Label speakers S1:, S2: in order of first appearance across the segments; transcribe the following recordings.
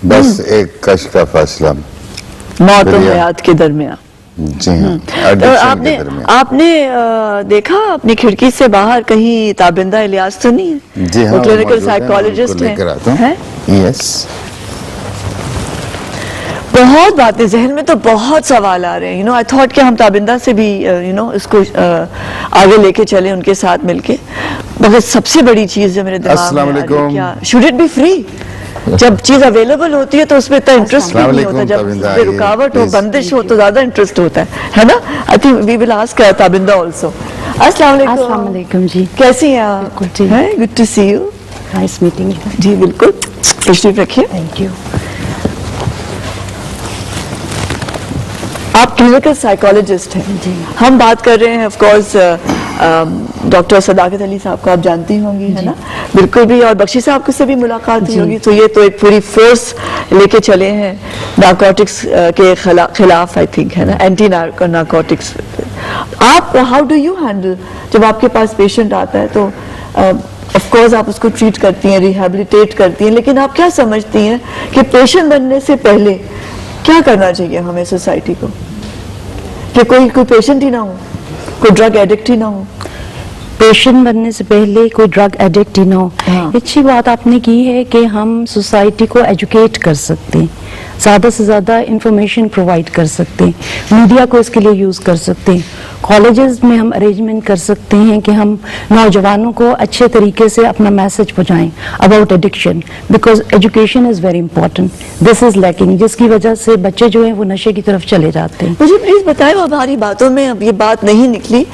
S1: बस एक कश का फासला
S2: मौत और हयात के दरमियान।
S1: जी हाँ,
S2: तो आपने देखा अपनी खिड़की से बाहर कहीं ताबिंदा इलियास तो नहीं है?
S1: जी हाँ,
S2: वो क्लिनिकल साइकोलॉजिस्ट हैं।
S1: यस,
S2: बहुत बातें जहन में तो बहुत सवाल आ रहे हैं। आई थॉट कि हम ताबिंदा से भी इसको आगे लेके चले उनके साथ मिलके। मगर सबसे बड़ी चीज जो मेरे दिमाग में आ रही है, क्या शुड इट बी फ्री? जब चीज अवेलेबल होती है तो उसमें इतना इंटरेस्ट भी नहीं होता, जब उसमें रुकावट हो, बंदिश हो तो ज्यादा इंटरेस्ट होता है ना? I think we will ask Tabinda also. अस्सलाम वालेकुम जी, कैसी हैं आप? Good to see you,
S3: nice meeting you.
S2: जी बिल्कुल, तशरीफ रखिए।
S3: Thank you.
S2: आप क्लिनिकल साइकोलॉजिस्ट हैं जी। हम बात कर रहे हैं of course doctor Sadaqat Ali साहब को आप जानती होंगी, है ना? बिल्कुल भी, और बख्शी साहब से भी मुलाकात हुई होगी। तो ये तो एक पूरी फोर्स लेके चले हैं नारकोटिक्स के खिलाफ, आई थिंक, है ना? Anti narcotics. आप हाउ डू यू हैंडल जब आपके पास पेशेंट आता है? तो ऑफ कोर्स आप उसको ट्रीट करती हैं, रिहेबिलिटेट करती हैं, लेकिन आप क्या समझती हैं कि पेशेंट बनने से पहले क्या करना चाहिए हमें सोसाइटी को, कि कोई पेशेंट ही ना हो, कोई ड्रग एडिक्ट ही ना हो?
S3: पेशेंट बनने से पहले कोई ड्रग एडिक्ट ही ना हो। अच्छी बात आपने की है कि हम सोसाइटी को एजुकेट कर सकते हैं, ज़्यादा से ज़्यादा इंफॉर्मेशन प्रोवाइड कर सकते हैं, मीडिया को इसके लिए यूज़ कर सकते हैं। कॉलेजेस में हम अरेंजमेंट कर सकते हैं कि हम नौजवानों को अच्छे तरीके से अपना मैसेज पहुँचाएं about addiction, because education is very important. This is lacking, जिसकी वजह से बच्चे जो हैं वो नशे की तरफ चले जाते हैं।
S2: मुझे प्लीज़ बताएं, हमारी बातों में अब ये बात नहीं निकली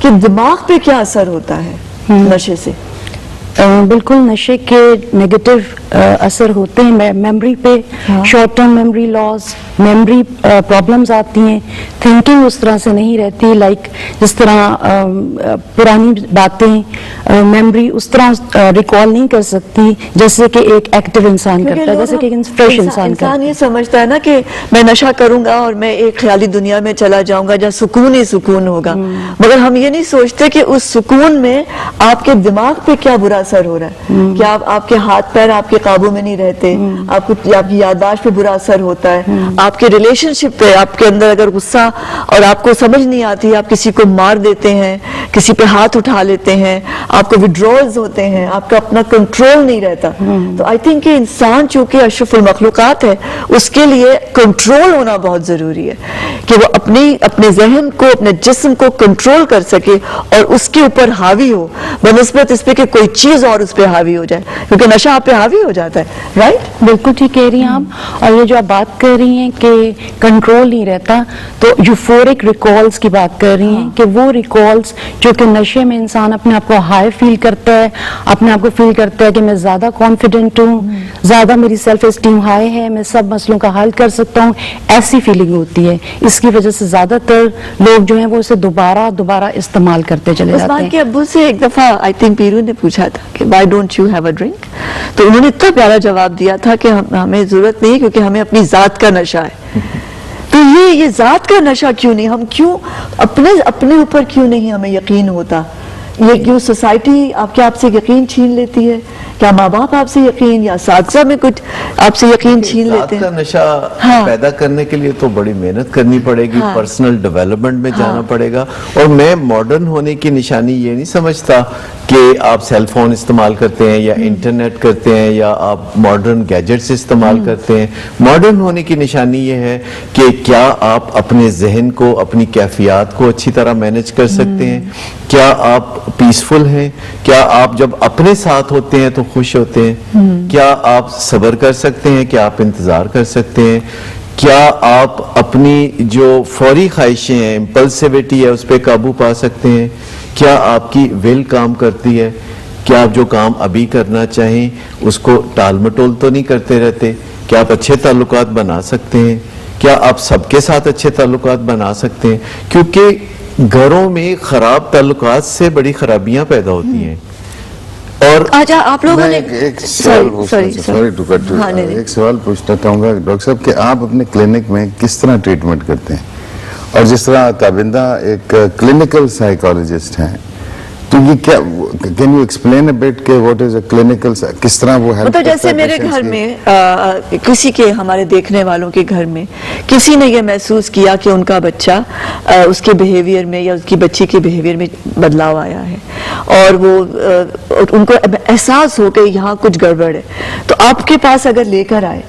S2: कि दिमाग पे क्या असर होता है नशे से?
S3: बिल्कुल, नशे के नेगेटिव असर होते हैं मेमोरी पे, short term memory loss, memory problems आती हैं, थिंकिंग उस तरह से नहीं रहती, लाइक जिस तरह पुरानी बातें मेमोरी उस तरह रिकॉल नहीं कर सकती जैसे कि एक एक्टिव इंसान करता है, जैसे कि एक फ्रेश इंसान
S2: ये समझता है ना कि मैं नशा करूंगा और मैं एक ख्याली दुनिया में चला जाऊंगा जहाँ सुकून ही सुकून होगा, मगर हम ये नहीं सोचते कि उस सुकून में आपके दिमाग पे क्या बुरा असर हो रहा है, कि आपके हाथ पैर आपके काबू में नहीं रहते, आपकी याददाश्त पे बुरा असर होता है, आपके रिलेशनशिप पे, आपके अंदर अगर गुस्सा और आपको समझ नहीं आती, आप किसी को मार देते हैं, किसी पे हाथ उठा लेते हैं, आपको विड्रॉल्स होते हैं, आपका अपना कंट्रोल नहीं रहता। तो आई थिंक कि इंसान चूंकि अशरफुल मखलूकात है, उसके लिए कंट्रोल होना बहुत जरूरी है कि वो अपने जहन को, अपने जिस्म को कंट्रोल कर सके और उसके ऊपर हावी हो, बनस्बत इस पे कि कोई चीज और उस पर हावी हो जाए, क्योंकि नशा आप पे हावी हो जाता है। राइट,
S3: बिल्कुल ठीक कह रही हैं आप। और ये जो आप बात कर रही हैं कि कंट्रोल नहीं रहता, तो यूफोरिक रिकॉल्स की बात कर रही हैं कि वो रिकॉल्स जो कि नशे में इंसान अपने आप को हाई फील करता है, अपने आप को फील करता है कि मैं ज्यादा कॉन्फिडेंट हूँ, ज्यादा मेरी सेल्फ एस्टीम हाई है, मैं सब मसलों का हल कर सकता हूँ, ऐसी फीलिंग होती है। इसकी वजह से ज्यादातर लोग जो हैं वो इसे दोबारा इस्तेमाल करते चले जाते हैं।
S2: के अब्बू से एक दफा आई थिंक पीरू ने पूछा था कि why don't you have a drink, तो उन्होंने इतना प्यारा जवाब दिया था कि हमें जरूरत नहीं, क्योंकि हमें अपनी जात का नशा है। तो ये जात का नशा क्यों नहीं, हम क्यों अपने ऊपर क्यों नहीं हमें यकीन होता? ये क्यों सोसाइटी आपसे यकीन छीन लेती है? क्या माँ बाप आपसे यकीन, या साथी में कुछ आपसे यकीन छीन लेते हैं?
S4: नशा पैदा करने के लिए तो बड़ी मेहनत करनी पड़ेगी, पर्सनल डेवलपमेंट में जाना पड़ेगा। और मैं मॉडर्न होने की निशानी ये नहीं समझता कि आप सेल फोन इस्तेमाल करते हैं या इंटरनेट करते हैं या आप मॉडर्न गैजेट्स इस्तेमाल करते हैं। मॉडर्न होने की निशानी ये है कि क्या आप अपने जहन को, अपनी कैफियत को अच्छी तरह मैनेज कर सकते हैं, क्या आप पीसफुल हैं, क्या आप जब अपने साथ होते हैं तो खुश होते हैं, क्या आप सब्र कर सकते हैं, क्या आप इंतजार कर सकते हैं, क्या आप अपनी जो फौरी ख्वाहिशें हैं, इम्पल्सिविटी है, उस पर काबू पा सकते हैं, क्या आपकी विल काम करती है, क्या आप जो काम अभी करना चाहें उसको टाल मटोल तो नहीं करते रहते, क्या आप अच्छे ताल्लुकात बना सकते हैं, क्या आप सबके साथ अच्छे ताल्लुकात बना सकते हैं? क्योंकि घरों में खराब ताल्लुकात से बड़ी खराबियां पैदा होती हैं। और
S2: अच्छा, आप लोगों ने
S1: एक सवाल पूछना चाहूंगा डॉक्टर साहब कि आप अपने क्लिनिक में किस तरह ट्रीटमेंट करते हैं? और जिस तरह ताबिंदा एक क्लिनिकल साइकोलॉजिस्ट हैं, तो ये क्या, can you explain a bit के व्हाट इज अ क्लिनिकल, किस तरह वो हेल्प
S2: मतलब जैसे मेरे घर में किसी के, हमारे देखने वालों के घर में किसी ने ये महसूस किया कि उनका बच्चा उसके बिहेवियर में या उसकी बच्ची के बिहेवियर में बदलाव आया है, और वो उनको एहसास हो कि यहाँ कुछ गड़बड़ है, तो आपके पास अगर लेकर आए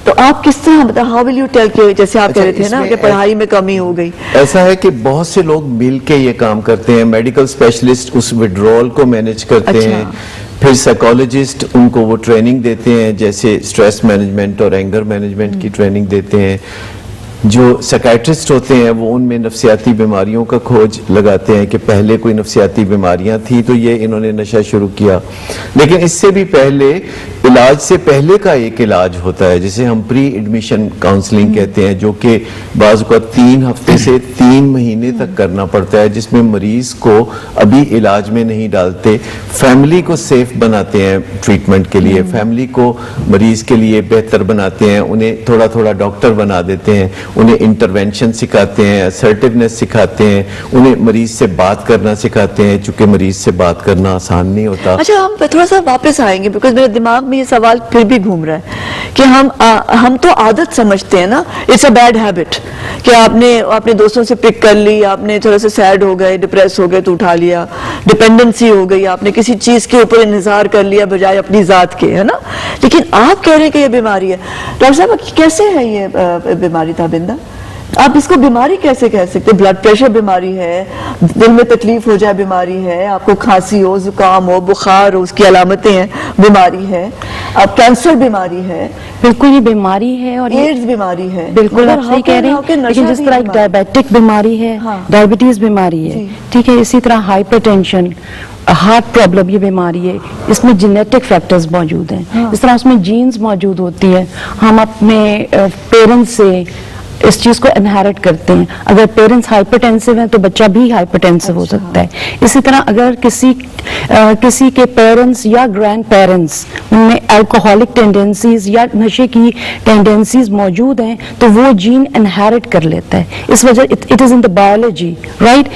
S2: तो आप किस तरह, मतलब हाउ विल यू टेल के, जैसे आप कह रहे थे ना कि पढ़ाई में कमी हो गई।
S4: ऐसा है कि बहुत से लोग मिल के ये काम करते हैं, मेडिकल स्पेशलिस्ट उस विड्रॉल को मैनेज करते हैं, फिर साइकोलॉजिस्ट उनको वो ट्रेनिंग देते हैं, जैसे स्ट्रेस मैनेजमेंट और एंगर मैनेजमेंट की ट्रेनिंग देते हैं। जो साइकियाट्रिस्ट होते हैं वो उनमें नफ्सियाती बीमारियों का खोज लगाते हैं कि पहले कोई नफ्सियाती बीमारियां थी तो ये इन्होंने नशा शुरू किया। लेकिन इससे भी पहले, इलाज से पहले का एक इलाज होता है जिसे हम प्री एडमिशन काउंसलिंग कहते हैं, जो कि बाज़ को 3 हफ्ते से 3 महीने तक करना पड़ता है, जिसमें मरीज को अभी इलाज में नहीं डालते, फैमिली को सेफ बनाते हैं ट्रीटमेंट के लिए, फैमिली को मरीज के लिए बेहतर बनाते हैं, उन्हें थोड़ा थोड़ा डॉक्टर बना देते हैं, उन्हें इंटरवेंशन सिखाते हैं, असर्टिवनेस सिखाते हैं, उन्हें मरीज से बात करना सिखाते हैं, चूंकि मरीज से बात करना आसान नहीं होता।
S2: अच्छा, हम थोड़ा सा वापस आएंगे, बिकॉज मेरे दिमाग में ये सवाल फिर भी घूम रहा है कि हम तो आदत समझते हैं ना, इट्स अ बैड हैबिट, कि आपने अपने दोस्तों से पिक कर ली, आपने थोड़ा सा सैड हो गए, डिप्रेस हो गए तो उठा लिया, डिपेंडेंसी हो गई, आपने किसी चीज के ऊपर इंतजार कर लिया बजाय अपनी जात के, है ना। लेकिन आप कह रहे हैं कि ये बीमारी है। डॉक्टर साहब, कैसे है ये बीमारी ताबिंदा? आप इसको बीमारी कैसे कह सकते? ब्लड प्रेशर बीमारी है, दिल में तकलीफ हो जाए बीमारी है, आपको खांसी हो, जुकाम हो, बुखार हो, उसकी अलामतें हैं बीमारी है, अब कैंसर बीमारी है,
S3: बिल्कुल ये बीमारी है, और
S2: एड्स बीमारी है,
S3: बिल्कुल आप सही कह रहे हैं। लेकिन जिस तरह एक डायबिटिक बीमारी है, डायबिटीज बीमारी है, ठीक है, इसी तरह हाइपरटेंशन, हार्ट प्रॉब्लम ये बीमारी है, इसमें जेनेटिक फैक्टर्स मौजूद हैं। इस तरह उसमें जीन्स मौजूद होती है, हम अपने पेरेंट्स से इस चीज को इनहेरिट करते हैं। अगर पेरेंट्स हाइपरटेंसिव हैं तो बच्चा भी हाइपरटेंसिव हो सकता है। इसी तरह अगर किसी के पेरेंट्स या ग्रैंड पेरेंट्स उनमें अल्कोहलिक टेंडेंसीज या नशे की टेंडेंसीज मौजूद हैं तो वो जीन इनहेरिट कर लेता है। इस वजह it is in the biology, right.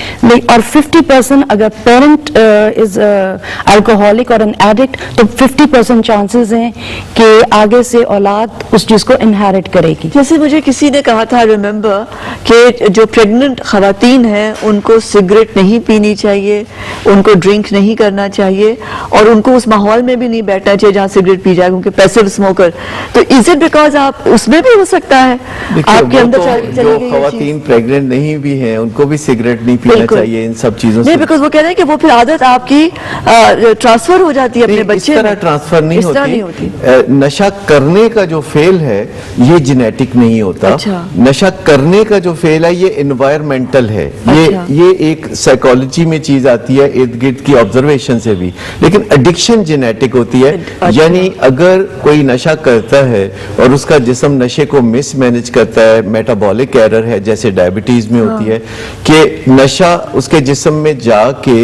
S3: और 50% अगर पेरेंट इज अल्कोहलिक और एन एडिक्ट तो 50% चांसेस हैं कि आगे से औलाद उस चीज को इनहेरिट करेगी।
S2: जैसे मुझे किसी ने कहा था, रिमेंबर, कि जो प्रेग्नेंट खवातीन हैं उनको सिगरेट नहीं पीनी चाहिए, उनको ड्रिंक नहीं करना चाहिए, और उनको उस माहौल में भी नहीं बैठना चाहिए जहां सिगरेट पी जाए, क्योंकि पैसिव स्मोकर। तो इज इट बिकॉज आप उसमें भी हो सकता है आपके अंदर
S4: जो खवातीन प्रेग्नेंट नहीं भी हैं उनको भी सिगरेट नहीं पीना चाहिए, इन सब चीजों से।
S2: बिकॉज वो कह रहे हैं कि वो फिर आदत आपकी ट्रांसफर हो जाती है अपने बच्चे में।
S4: इस तरह ट्रांसफर नहीं होती। नशा करने का जो फेल है ये जेनेटिक नहीं होता।
S2: अच्छा।
S4: नशा करने का जो फेल है ये एनवायरमेंटल है।
S2: अच्छा।
S4: ये एक साइकोलॉजी में चीज आती है, इर्द गिर्द की ऑब्जर्वेशन से भी। लेकिन एडिक्शन जेनेटिक होती है।
S2: अच्छा।
S4: यानी अगर कोई नशा करता है और उसका जिस्म नशे को मिसमैनेज करता है, मेटाबॉलिक एरर है जैसे डायबिटीज में होती है, कि नशा उसके जिस्म में जाके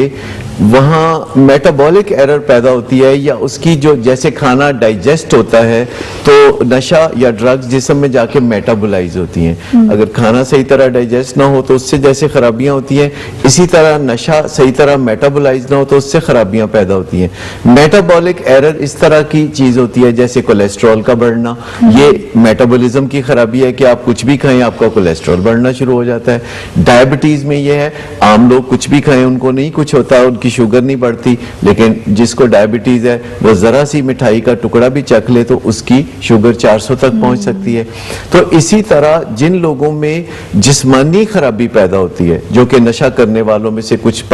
S4: वहां मेटाबॉलिक एरर पैदा होती है, या उसकी जो जैसे खाना डाइजेस्ट होता है तो नशा या ड्रग्स जिस्म में जाके मेटाबोलाइज होती हैं। अगर खाना सही तरह डाइजेस्ट ना हो तो उससे जैसे खराबियां होती हैं, इसी तरह नशा सही तरह मेटाबोलाइज ना हो तो उससे खराबियां पैदा होती हैं। मेटाबॉलिक एरर इस तरह की चीज होती है जैसे कोलेस्ट्रॉल का बढ़ना, ये मेटाबॉलिज्म की खराबी है कि आप कुछ भी खाएं आपका कोलेस्ट्रॉल बढ़ना शुरू हो जाता है। डायबिटीज में ये है, आम लोग कुछ भी खाएं उनको नहीं कुछ होता, उनकी शुगर नहीं बढ़ती, लेकिन जिसको डायबिटीज है वो जरा सी मिठाई का टुकड़ा भी चख ले तो उसकी शुगर 400 तक पहुंच सकती है। तो इसी तरह जिन लोगों में जिस्मानी खराबी पैदा होती है, जो कि नशा करने वालों में से कुछ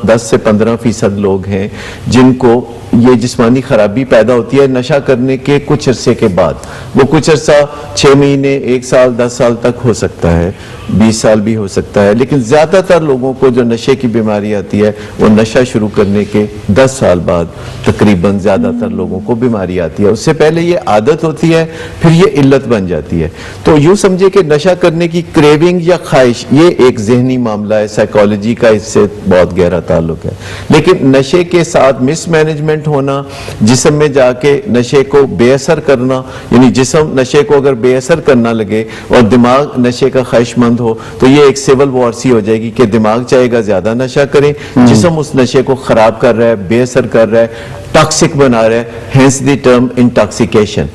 S4: 10 से 15% लोग हैं जिनको ये जिस्मानी खराबी पैदा होती है नशा करने के कुछ अरसे के बाद। वो कुछ अरसा 6 महीने, 1 साल, 10 साल तक हो सकता है, 20 साल भी हो सकता है। लेकिन ज्यादातर लोगों को जो नशे की बीमारी आती है वो नशा शुरू करने के 10 साल बाद तकरीबन ज्यादातर लोगों को बीमारी आती है। उससे पहले ये आदत होती है, फिर ये इल्लत बन जाती है। तो यूं समझे कि नशा करने की क्रेविंग या ख्वाहिश ये एक जहनी मामला है, साइकोलॉजी का इससे बहुत गहरा ताल्लुक है। लेकिन नशे के साथ मिसमैनेजमेंट होना, जिस्म में जाके नशे को बेअसर करना, यानी जिस्म नशे को अगर बेअसर करना लगे और दिमाग नशे का ख्वाहिशमंद हो तो ये एक सिविल वॉर सी हो जाएगी कि दिमाग चाहेगा ज्यादा नशा करें, जिस्म उस नशे नशे को खराब कर रहा है, बेअसर कर रहा है, टॉक्सिक बना रहा है, हेंस द टर्म इंटॉक्सिकेशन।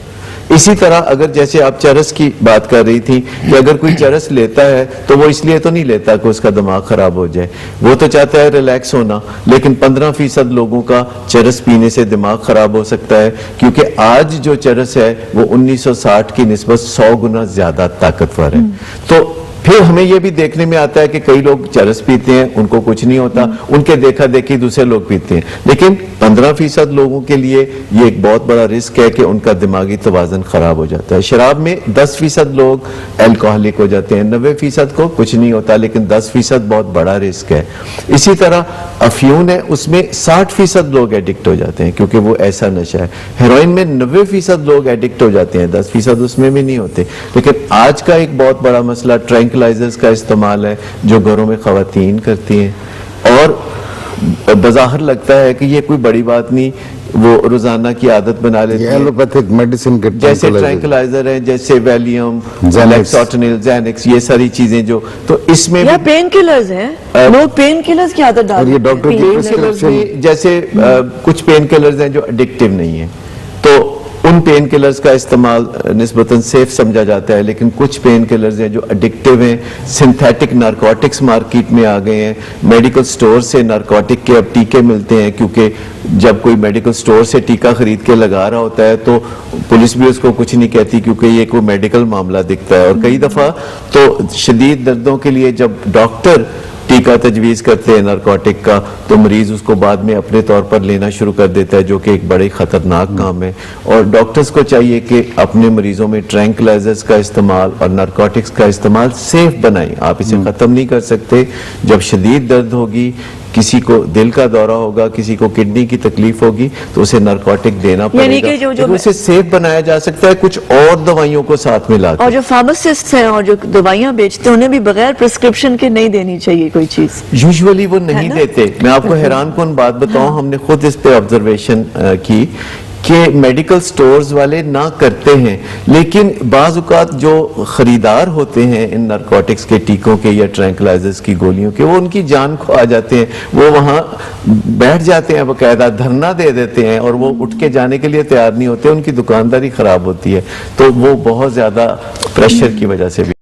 S4: इसी तरह अगर जैसे आप चरस की बात कर रही थी कि अगर कोई चरस लेता है तो वो इसलिए तो नहीं लेता कि उसका दिमाग खराब हो जाए, वो तो चाहता है रिलैक्स होना, लेकिन 15% लोगों का चरस पीने से दिमाग खराब हो सकता है, क्योंकि आज जो चरस है वो 1960 की निस्बत 100 गुना ज्यादा ताकतवर है। तो फिर हमें यह भी देखने में आता है कि कई लोग चरस पीते हैं, उनको कुछ नहीं होता, उनके देखा देखी दूसरे लोग पीते हैं, लेकिन 15% लोगों के लिए ये एक बहुत बड़ा रिस्क है कि उनका दिमागी तवाज़ुन खराब हो जाता है। शराब में 10% लोग अल्कोहलिक हो जाते हैं, 90% को कुछ नहीं होता, लेकिन 10% बहुत बड़ा रिस्क है। इसी तरह अफ्यून है, उसमें 60% लोग एडिक्ट हो जाते हैं, क्योंकि वो ऐसा नशा है। हेरोइन में 90% लोग एडिक्ट हो जाते हैं, 10% उसमें भी नहीं होते। लेकिन आज का एक बहुत बड़ा मसला ट्रैंक्विलाइजर्स का इस्तेमाल है, जो घरों में खवातीन करती हैं, और बज़ाहिर लगता है कि ये कोई बड़ी बात नहीं, वो रोजाना की आदत बना लेते हैं।
S1: एलोपैथिक मेडिसिन के
S4: जैसे ट्रैंक्विलाइजर है, जैसे वैलियम, लेक्सोटनिल, ज़ैनिक्स, ये सारी चीजें जो, तो इसमें
S2: या पेन किलर्स हैं, लोग पेन किलर्स की आदत डाल
S1: और ये
S2: देते हैं।
S1: डॉक्टर की
S4: पेन किलर्स भी, जैसे कुछ पेन किलर्स हैं जो एडिक्टिव नहीं है, तो उन पेन किलर्स का इस्तेमाल निस्बतन सेफ समझा जाता है, लेकिन कुछ पेन किलर्स हैं जो एडिक्टिव हैं। सिंथेटिक नारकोटिक्स मार्केट में आ गए हैं, मेडिकल स्टोर से नारकोटिक के अब टीके मिलते हैं, क्योंकि जब कोई मेडिकल स्टोर से टीका खरीद के लगा रहा होता है तो पुलिस भी उसको कुछ नहीं कहती, क्योंकि ये कोई मेडिकल मामला दिखता है। और कई दफा तो शदीद दर्दों के लिए जब डॉक्टर टीका तजवीज़ करते हैं नारकोटिक का, तो मरीज उसको बाद में अपने तौर पर लेना शुरू कर देता है, जो कि एक बड़े खतरनाक काम है। और डॉक्टर्स को चाहिए कि अपने मरीजों में ट्रैंक्विलाइजर्स का इस्तेमाल और नारकोटिक्स का इस्तेमाल सेफ बनाएं। आप इसे ख़त्म नहीं कर सकते। जब शदीद दर्द होगी, किसी को दिल का दौरा होगा, किसी को किडनी की तकलीफ होगी, तो उसे नारकोटिक देना पड़ेगा।
S2: कि जो
S4: लेकिन उसे सेफ बनाया जा सकता है कुछ और दवाइयों को साथ में लाकर।
S2: और जो फार्मासिस्ट हैं और जो दवाइयां बेचते हैं, उन्हें भी बगैर प्रिस्क्रिप्शन के नहीं देनी चाहिए कोई चीज।
S4: यूजुअली वो नहीं देते। मैं आपको हैरान कौन बात बताऊं, हमने खुद इस पे ऑब्जर्वेशन की कि मेडिकल स्टोर्स वाले ना करते हैं, लेकिन बाज़ औक़ात जो खरीदार होते हैं इन नारकोटिक्स के टीकों के या ट्रैंक्विलाइजर्स की गोलियों के, वो उनकी जान खो आ जाते हैं। वो वहाँ बैठ जाते हैं, बाकायदा धरना दे देते हैं, और वो उठ के जाने के लिए तैयार नहीं होते, उनकी दुकानदारी खराब होती है। तो वो बहुत ज़्यादा प्रेशर की वजह से भी